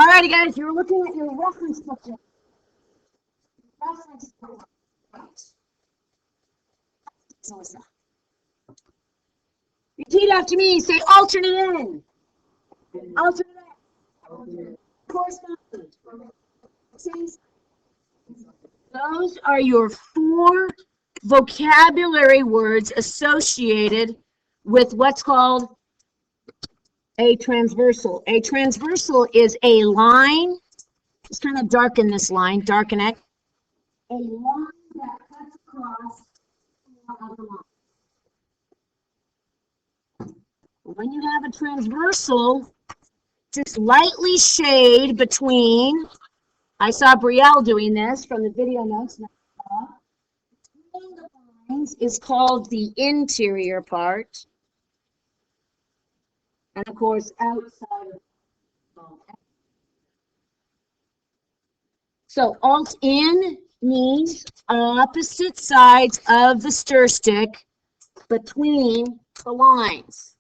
Alrighty, guys, you're looking at your reference book. Reference book. Repeat after me. Say alternate in. Alternate in. Correspondent. Those are your 4 vocabulary words associated with what's called a transversal. A transversal is a line. Just kind of darken this line, darken it. A line that cuts across the line. When you have a transversal, just lightly shade between, I saw Brielle doing this from the video notes. Between the lines is called the interior part. And of course, outside. So alt in means opposite sides of the stir stick between the lines.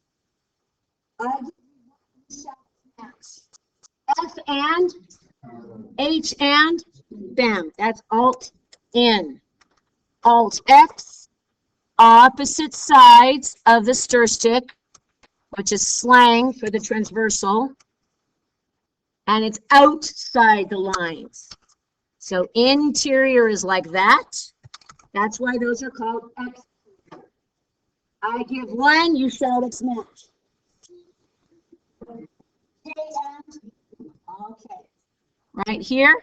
F and H and bam. That's alt in. Alt X, opposite sides of the stir stick, which is slang for the transversal, and it's outside the lines. So interior is like that. That's why those are called X. I give 1, you shout it's match. Okay. Right here.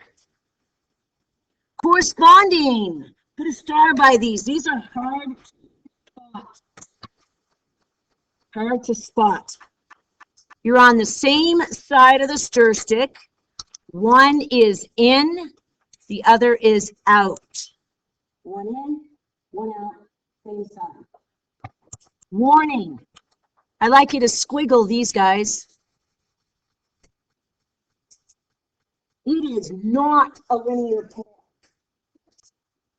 Corresponding. Put a star by these. These are hard to spot. Hard to spot. You're on the same side of the stir stick. One is in, the other is out. One in, one out, same side. Warning. I like you to squiggle these guys. It is not a linear pair.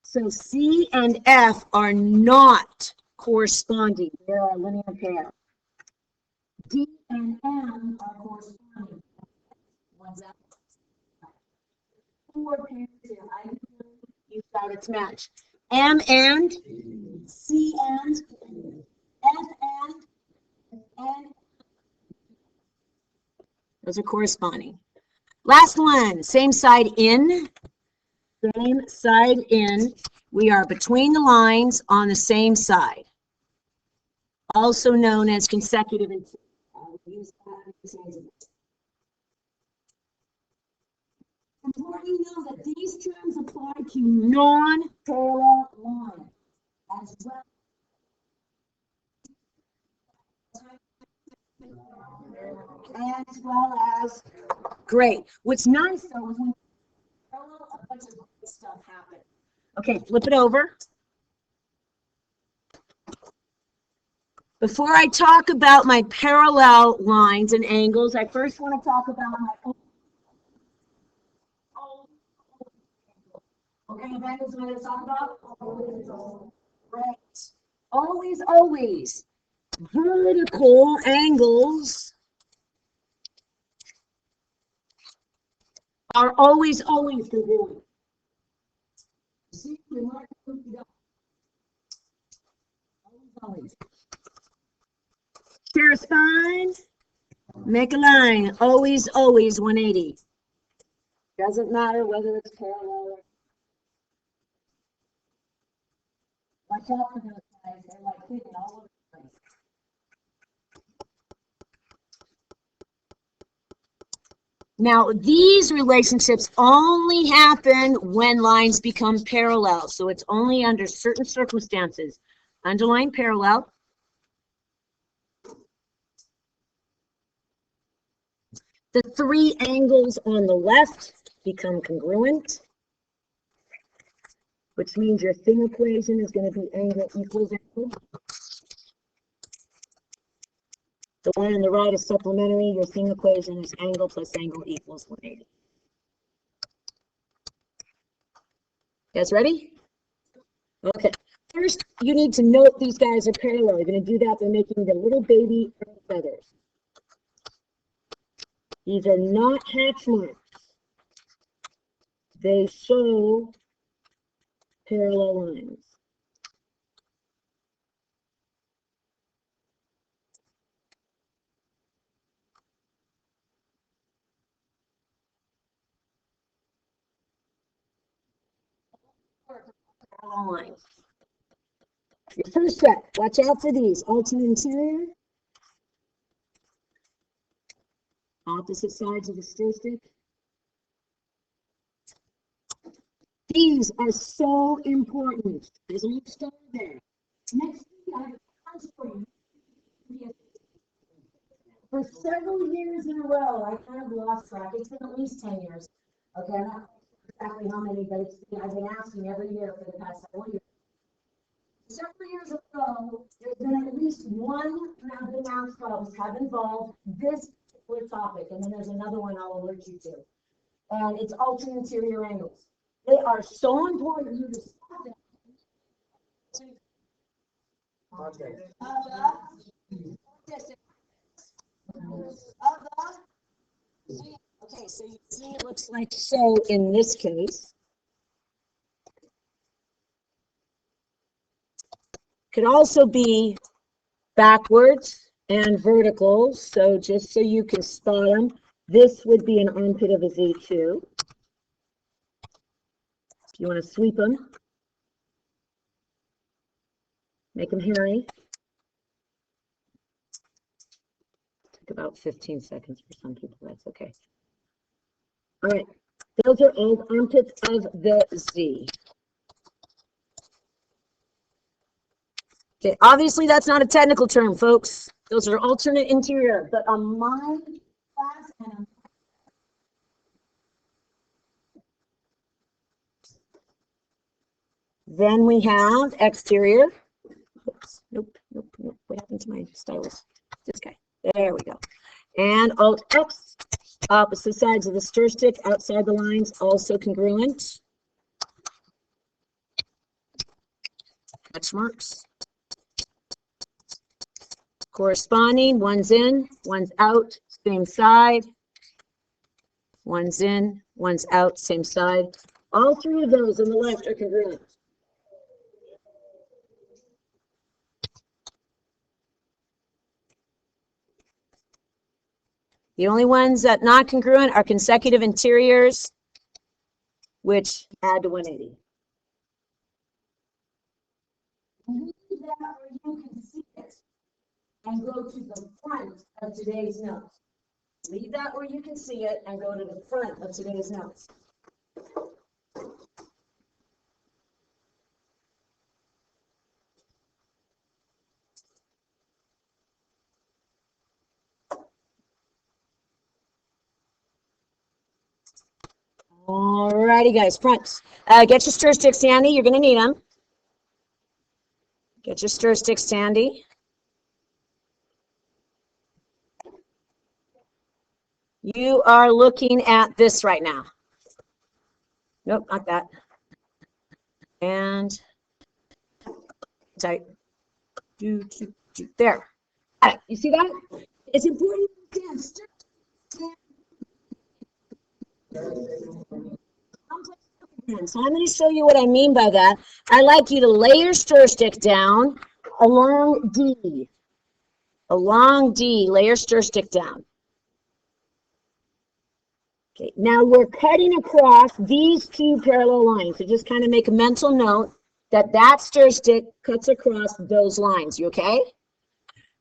So C and F are not corresponding. They are a linear pair. D and M are corresponding. One's out. 4 pairs here. You thought it's matched. M and C and F and N. Those are corresponding. Last one, same side in. Same side in. We are between the lines on the same side. Also known as consecutive. Use that. Important to know that these terms apply to non-parallel lines as well. As well as, great. What's nice though is when parallel, a bunch of great stuff happens. Okay, flip it over. Before I talk about my parallel lines and angles, I first want to talk about my own. Okay, that is what I talk about. Right. Always, always. Vertical angles are always congruent. See, you're not going to always. Share a spine, make a line, always 180. Doesn't matter whether it's parallel or. Watch out for those guys, they're like hidden all over the place. Now, these relationships only happen when lines become parallel. So it's only under certain circumstances. Underline parallel. The 3 angles on the left become congruent, which means your thing equation is going to be angle equals angle. The one on the right is supplementary. Your thing equation is angle plus angle equals 180. You guys ready? Okay. First, you need to note these guys are parallel. You're going to do that by making the little baby feathers. These are not hatch marks. They show parallel lines. Parallel lines. Your first set, watch out for these. Alternate interior. Opposite sides of the stir stick. These are so important. There's a little star there. Next thing I have for you. For several years in a row, I kind of lost track. It's been at least 10 years. Okay, I'm not exactly how many, but I've been asking every year for the past several years. Several years ago, there's been at least one of the math problems have involved this particular topic, and then there's another one I'll alert you to. And it's alternate interior angles. They are so important you to spot them. Okay, so you see it looks like so in this case. Could also be backwards and vertical, so just so you can spot them, this would be an armpit of a Z2. If you want to sweep them, make them hairy. Took about 15 seconds for some people, that's okay. All right, those are all armpits of the Z. Okay, obviously that's not a technical term, folks. Those are alternate interior, but on my class and then we have exterior. Oops, nope. What happened to my stylus? This guy. There we go. And Alt X, opposite sides of the stir stick, outside the lines, also congruent. Hatch marks. Corresponding, one's in, one's out, same side. One's in, one's out, same side. All three of those on the left are congruent. The only ones that not congruent are consecutive interiors, which add to 180. Leave that where you can see it and go to the front of today's notes. Leave that where you can see it and go to the front of today's notes. All righty, guys, front. Get your stir sticks handy. You're going to need them. Get your stir sticks handy. You are looking at this right now. Nope, not that. And tight. There. You see that? It's important to understand. So I'm going to show you what I mean by that. I like you to lay your stir stick down along D. Along D, lay your stir stick down. Okay, now we're cutting across these two parallel lines. So just kind of make a mental note that that stir stick cuts across those lines. You okay?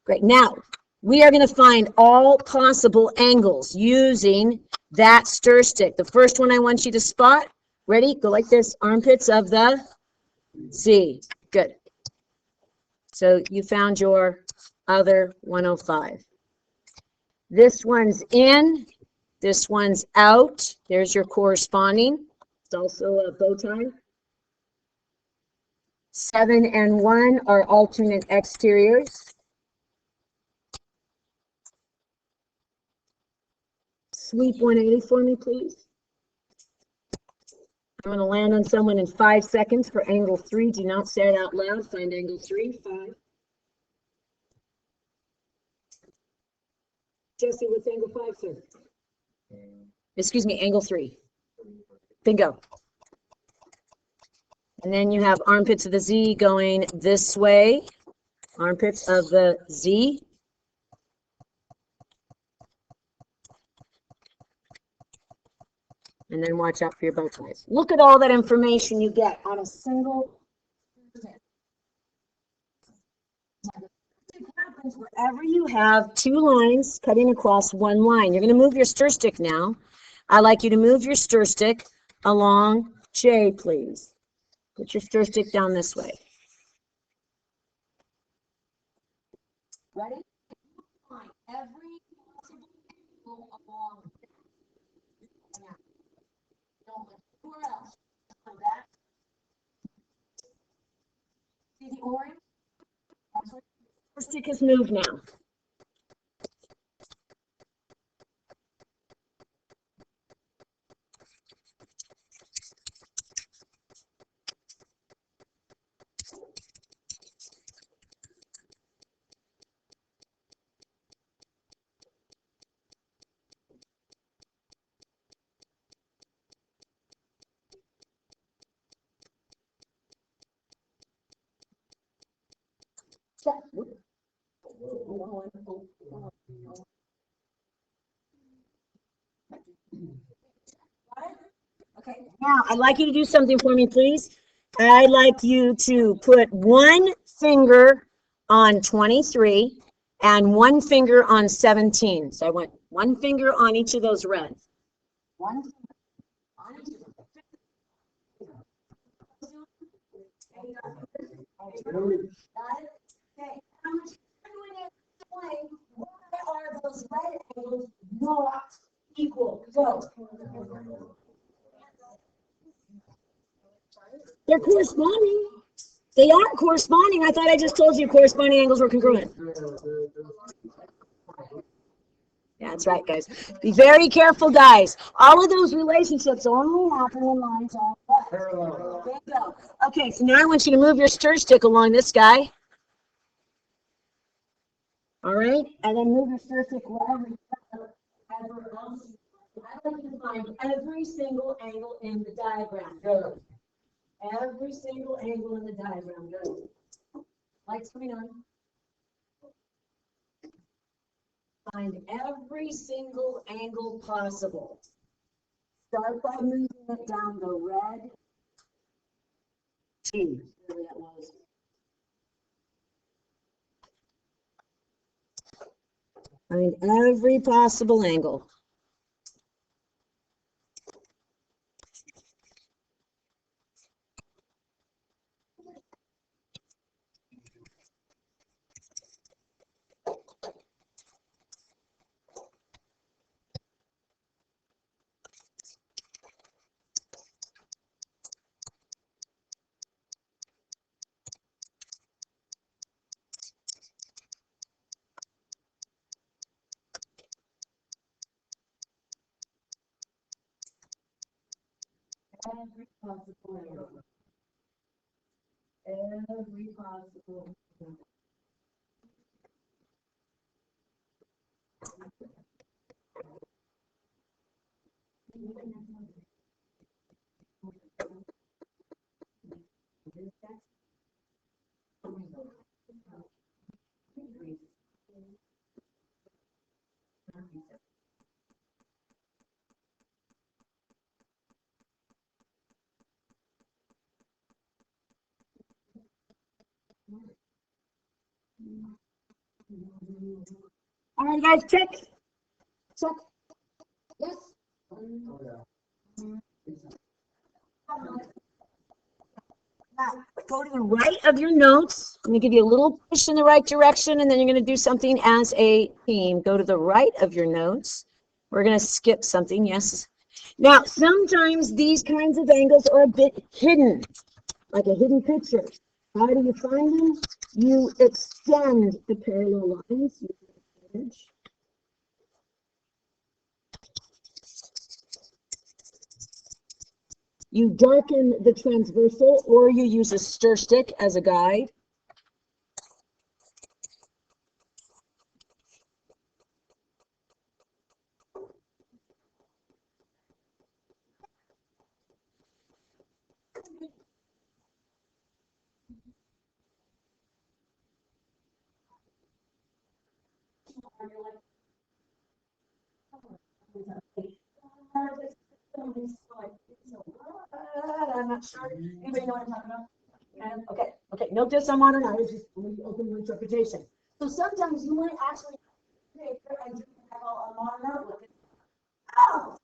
Great. Now, we are going to find all possible angles using that stir stick. The first one I want you to spot. Ready? Go like this. Armpits of the Z. Good. So you found your other 105. This one's in. This one's out. There's your corresponding. It's also a bow tie. 7 and 1 are alternate exteriors. Sweep 180 for me, please. I'm going to land on someone in 5 seconds for angle 3. Do not say it out loud. Find angle 3. 5. Jesse, what's angle 5, sir? Excuse me, angle 3. Bingo. And then you have armpits of the Z going this way. Armpits of the Z. And then watch out for your bow ties. Look at all that information you get on a single. Wherever you have 2 lines cutting across 1 line, you're going to move your stir stick now. I'd like you to move your stir stick along J, please. Put your stir stick down this way. Ready? Every possible angle along. Where else? See the orange? The stick is moved now. Okay, now I'd like you to do something for me, please. I'd like you to put 1 finger on 23 and 1 finger on 17. So I want 1 finger on each of those reds. 1 finger on each of them. Okay, why are those red angles not equal? Go. They're corresponding. They aren't corresponding. I thought I just told you corresponding angles were congruent. Yeah, that's right, guys. Be very careful, guys. All of those relationships only happen when lines are parallel. Bingo. Okay, so now I want you to move your stir stick along this guy. All right, and then move your stir stick wherever else. I like to find every single angle in the diagram. Go. Every single angle in the diagram. Go. Lights coming on. Find every single angle possible. Start by moving it down the red T. Where that was. Find every possible angle. Every possible angle. Every possible angle. All right, guys, check. Check. Yes. Go to the right of your notes. I'm going to give you a little push in the right direction, and then you're going to do something as a team. Go to the right of your notes. We're going to skip something, yes. Now, sometimes these kinds of angles are a bit hidden, like a hidden picture. How do you find them? You extend the parallel lines. You darken the transversal, or you use a stir stick as a guide. not sure. Anybody know what I'm talking about? Okay, note this on modern art, just open your interpretation. So sometimes you might actually and have a modern art with it. Oh!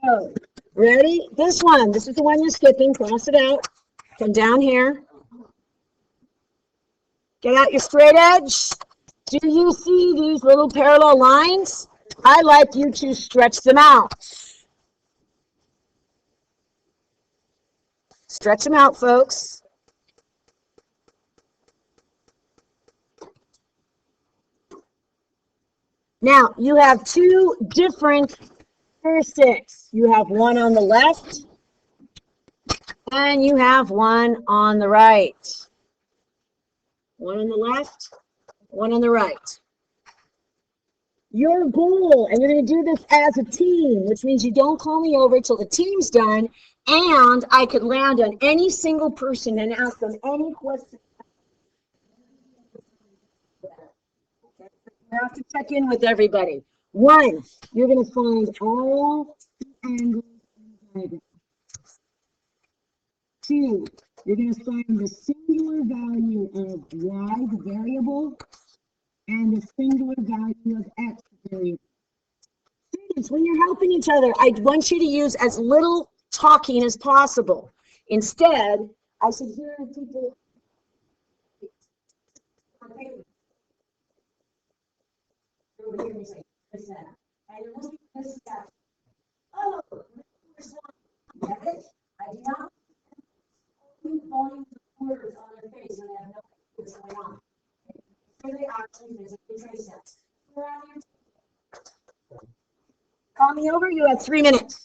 So, ready? This is the one you're skipping. Cross it out. Come down here. Get out your straight edge. Do you see these little parallel lines? I like you to stretch them out. Stretch them out, folks. Now, you have two different sticks. You have one on the left, and you have one on the right. One on the left, one on the right. Your goal, and you're going to do this as a team, which means you don't call me over till the team's done, and I could land on any single person and ask them any question. You have to check in with everybody. One, you're going to find all angles in the diagram. Two, you're going to find the singular value of y, the variable, and the singular value of x, the variable. Students, when you're helping each other, I want you to use as little talking as possible. Instead, I should hear people. Oh, I do not volumes of words on their face when they have no idea what's going on. So they actually physically trace it. Call me over, you have 3 minutes.